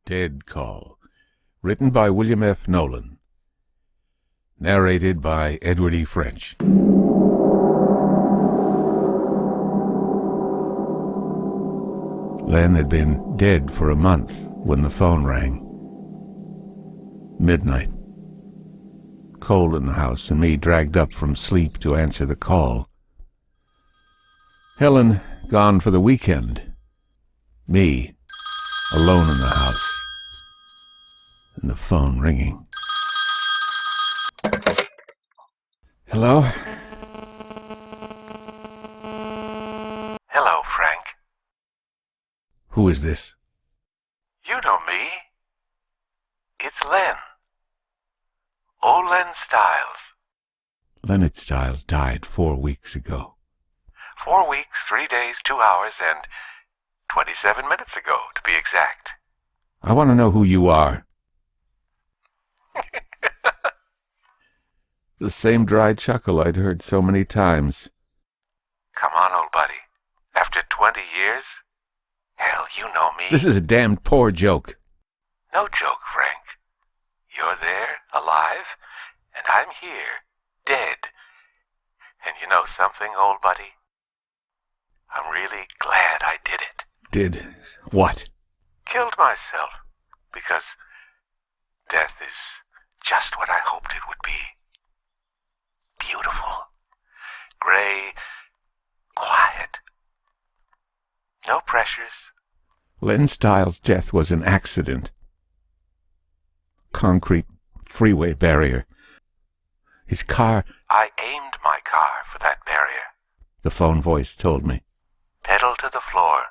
Dead Call. Written by William F. Nolan. Narrated by Edward E.French. Len had been dead for a month when the phone rang. Midnight. Cold in the house and me dragged up from sleep to answer the call. Helen gone for the weekend. Me alone in the house. And the phone ringing. Hello? Hello, Frank. Who is this? You know me. It's Len. Old Len Stiles. Leonard Stiles died 4 weeks ago. 4 weeks, 3 days, 2 hours, and 27 minutes ago, to be exact. I want to know who you are. The same dry chuckle I'd heard so many times. Come on, old buddy. After 20 years? Hell, you know me. This is a damned poor joke. No joke, Frank. You're there, alive, and I'm here, dead. And you know something, old buddy? I'm really glad I did it. Did what? Killed myself, because death is just what I hoped it would be. Beautiful, gray, quiet. No pressures. Len Stiles' death was an accident. Concrete freeway barrier. His car... I aimed my car for that barrier. The phone voice told me. Pedal to the floor.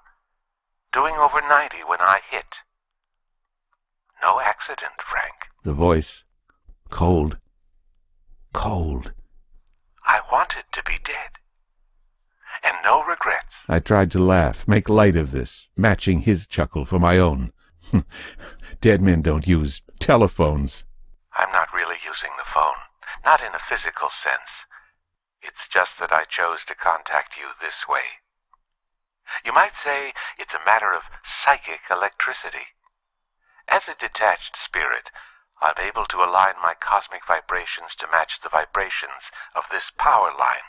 Doing over 90 when I hit. No accident, Frank. The voice. Cold. Cold. I wanted to be dead. And no regrets. I tried to laugh, make light of this, matching his chuckle for my own. Dead men don't use telephones. I'm not really using the phone. Not in a physical sense. It's just that I chose to contact you this way. You might say it's a matter of psychic electricity. As a detached spirit, I'm able to align my cosmic vibrations to match the vibrations of this power line.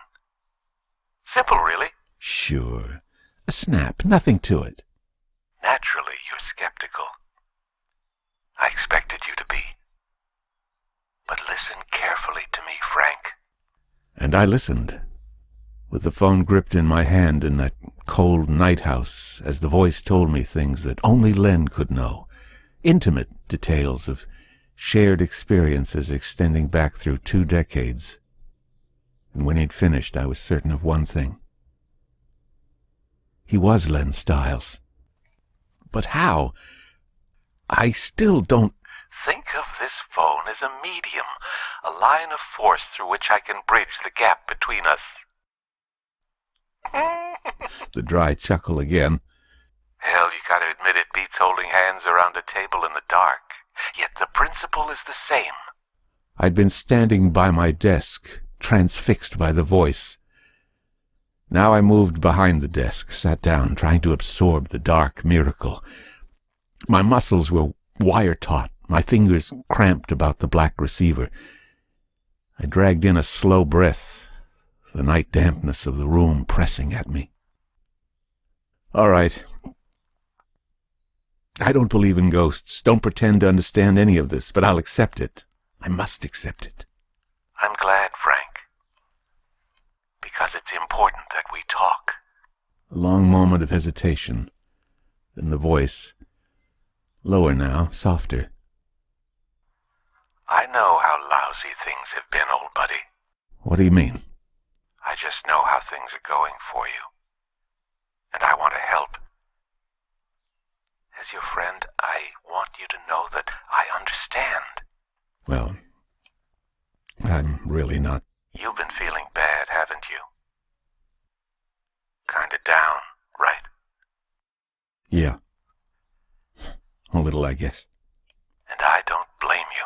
Simple, really. Sure. A snap, nothing to it. Naturally, you're skeptical. I expected you to be. But listen carefully to me, Frank. And I listened, with the phone gripped in my hand in that cold night house, as the voice told me things that only Len could know. Intimate details of shared experiences extending back through 2 decades. And when he'd finished, I was certain of one thing. He was Len Stiles. But how? I still don't... Think of this phone as a medium, a line of force through which I can bridge the gap between us. The dry chuckle again. Hell, you gotta admit it beats holding hands around a table in the dark. Yet the principle is the same. I'd been standing by my desk, transfixed by the voice. Now I moved behind the desk, sat down, trying to absorb the dark miracle. My muscles were wire-taut, my fingers cramped about the black receiver. I dragged in a slow breath, the night dampness of the room pressing at me. All right. I don't believe in ghosts, don't pretend to understand any of this, but I'll accept it. I must accept it. I'm glad, Frank. Because it's important that we talk. A long moment of hesitation. Then the voice, lower now, softer. I know how lousy things have been, old buddy. What do you mean? I just know how things are going for you. And I want to help. As your friend, I want you to know that I understand. Well, I'm really not... You've been feeling bad, haven't you? Kinda down, right? Yeah. A little, I guess. And I don't blame you.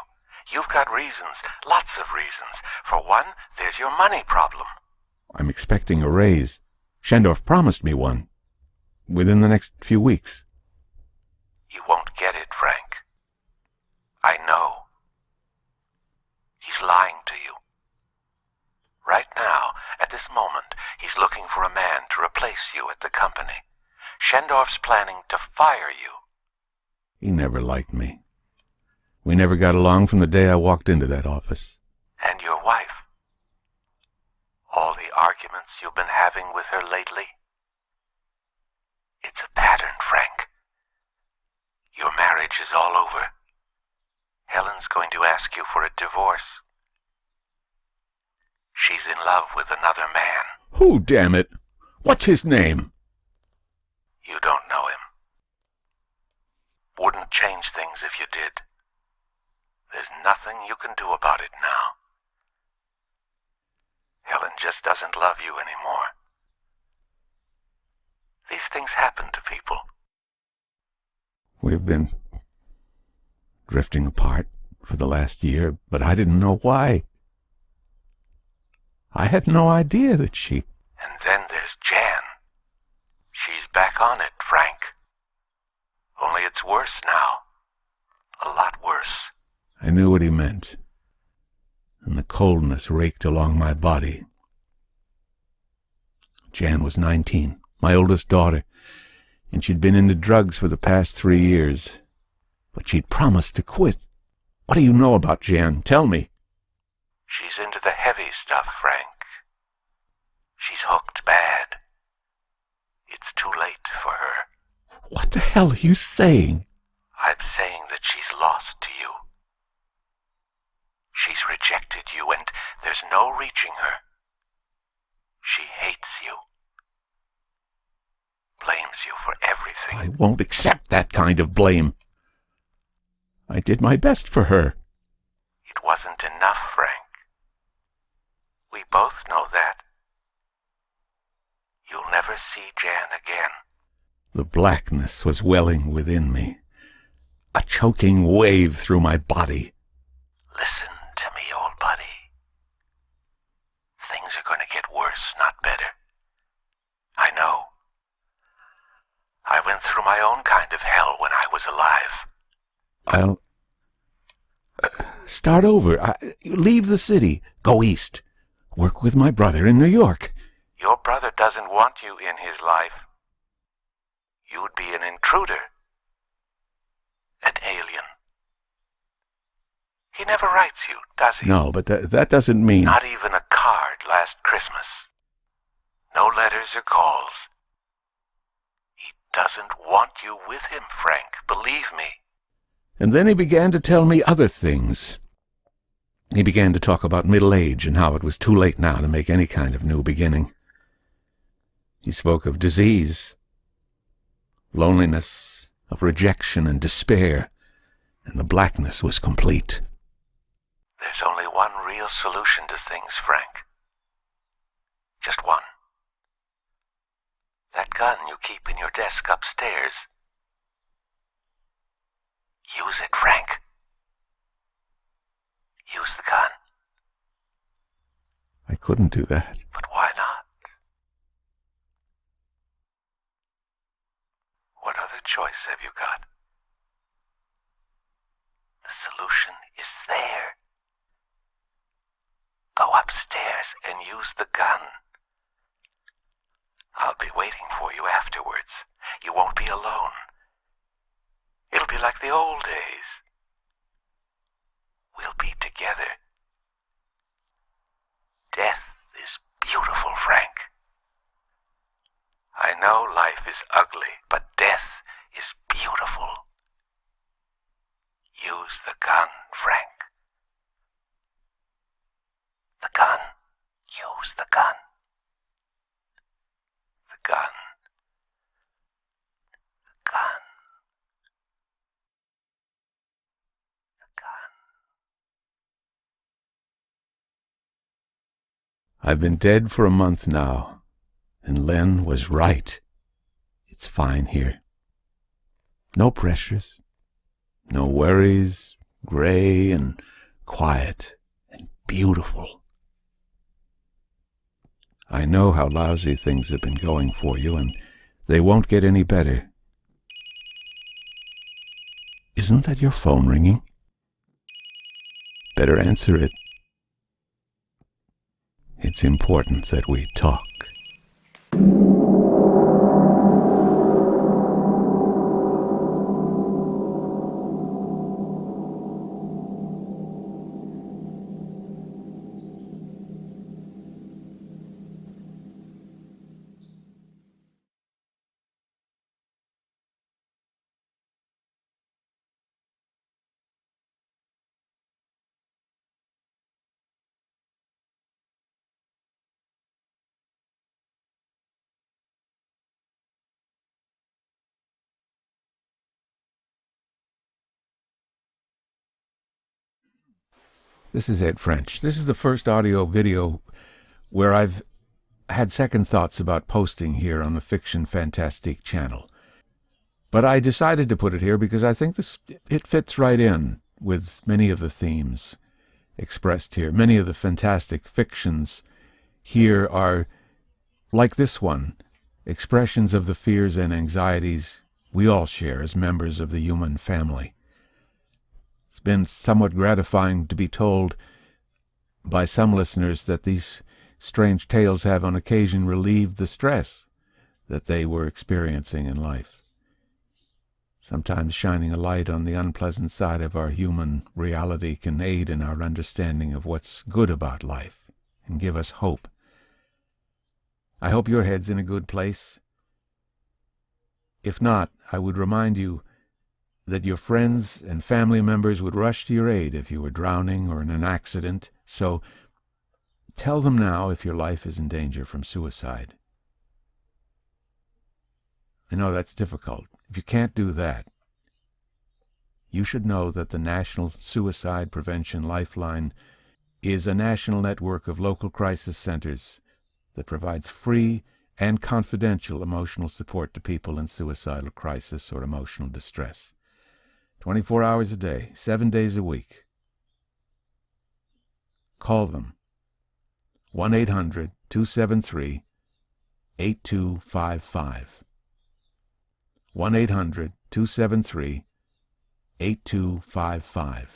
You've got reasons, lots of reasons. For one, there's your money problem. I'm expecting a raise. Shendorf promised me one. Within the next few weeks. You won't get it, Frank. looking for a man to replace you at the company. Schendorf's planning to fire you. He never liked me. We never got along from the day I walked into that office. And your wife? All the arguments you've been having with her lately? It's a pattern, Frank. Your marriage is all over. Helen's going to ask you for a divorce. She's in love with another man. Who, damn it? What's his name? You don't know him. Wouldn't change things if you did. There's nothing you can do about it now. Helen just doesn't love you anymore. These things happen to people. We've been drifting apart for the last year, but I didn't know why. I had no idea that she... And then there's Jan. She's back on it, Frank. Only it's worse now. A lot worse. I knew what he meant, and the coldness raked along my body. Jan was 19, my oldest daughter, and she'd been into drugs for the past 3 years. But she'd promised to quit. What do you know about Jan? Tell me. She's into the heavy stuff, Frank. She's hooked bad. It's too late for her. What the hell are you saying? I'm saying that she's lost to you. She's rejected you, and there's no reaching her. She hates you. Blames you for everything. I won't accept that kind of blame. I did my best for her. It wasn't enough, Frank. We both know that. You'll never see Jan again. The blackness was welling within me, a choking wave through my body. Listen to me, old buddy. Things are going to get worse, not better. I know. I went through my own kind of hell when I was alive. I'll start over. Leave the city. Go east. Work with my brother in New York. Your brother doesn't want you in his life. You'd be an intruder. An alien. He never writes you, does he? No, but that doesn't mean... Not even a card last Christmas. No letters or calls. He doesn't want you with him, Frank. Believe me. And then he began to tell me other things. He began to talk about middle age and how it was too late now to make any kind of new beginning. He spoke of disease, loneliness, of rejection and despair, and the blackness was complete. There's only one real solution to things, Frank. Just one. That gun you keep in your desk upstairs. Use it, Frank. Use the gun. I couldn't do that. But why not? What other choice have you got? The solution is there. Go upstairs and use the gun. I'll be waiting for you afterwards. You won't be alone. It'll be like the old days. We'll be together. Death is beautiful, Frank. I know life is ugly, but death is beautiful. Use the gun, Frank. The gun. Use the gun. The gun. The gun. The gun. I've been dead for a month now, and Len was right. It's fine here. No pressures, no worries, gray and quiet and beautiful. I know how lousy things have been going for you, and they won't get any better. Isn't that your phone ringing? Better answer it. It's important that we talk. This is E.French. This is the first audio video where I've had second thoughts about posting here on the Fiction Fantastique channel. But I decided to put it here because I think it fits right in with many of the themes expressed here. Many of the fantastic fictions here are, like this one, expressions of the fears and anxieties we all share as members of the human family. It's been somewhat gratifying to be told by some listeners that these strange tales have on occasion relieved the stress that they were experiencing in life, sometimes shining a light on the unpleasant side of our human reality can aid in our understanding of what's good about life and give us hope. I hope your head's in a good place. If not, I would remind you that your friends and family members would rush to your aid if you were drowning or in an accident, so tell them now if your life is in danger from suicide. I know that's difficult. If you can't do that, you should know that the National Suicide Prevention Lifeline is a national network of local crisis centers that provides free and confidential emotional support to people in suicidal crisis or emotional distress. 24 hours a day, 7 days a week. Call them. 1-800-273-8255. 1-800-273-8255.